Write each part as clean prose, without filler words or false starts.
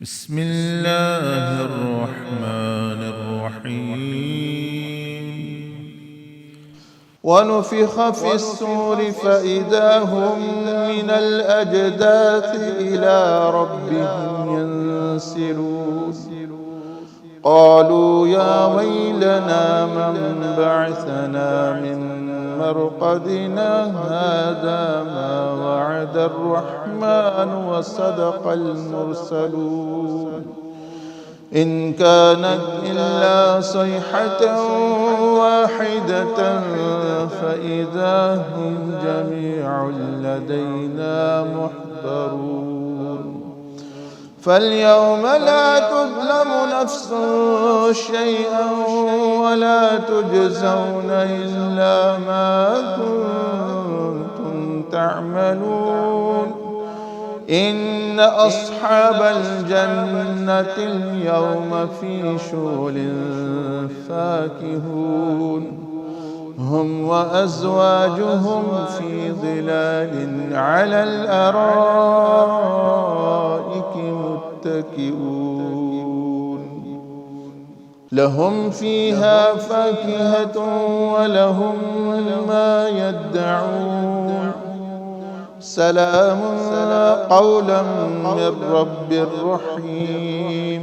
بسم الله الرحمن الرحيم. ونفخ في الصور فإذا هم من الأجداث إلى ربهم ينسلون. قالوا يا ويلنا من بعثنا من مرقدنا هذا ما وعد الرحمن وصدق المرسلون إن كانت إلا صيحة واحدة فإذا هم جميع لدينا محضرون. فاليوم لا تظلم نفس شيئا ولا تجزون إلا ما كنتم تعملون. إن أصحاب الجنة اليوم في شغل فاكهون هم وأزواجهم في ظلال على الأرائك متكئون لهم فيها فاكهة ولهم ما يدعون سلام قولا من رب رحيم.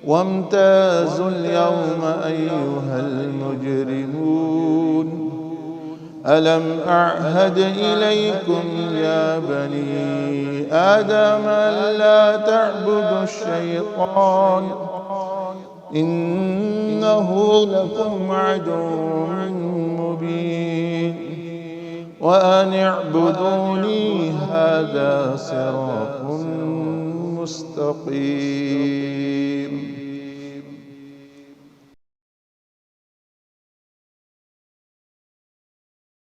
وامتازوا اليوم أيها المجرمون ألم أعهد إليكم يا بني آدم ألا تعبدوا الشيطان إنه لكم عدو مبين وأن اعبدوني هذا صراط مستقيم.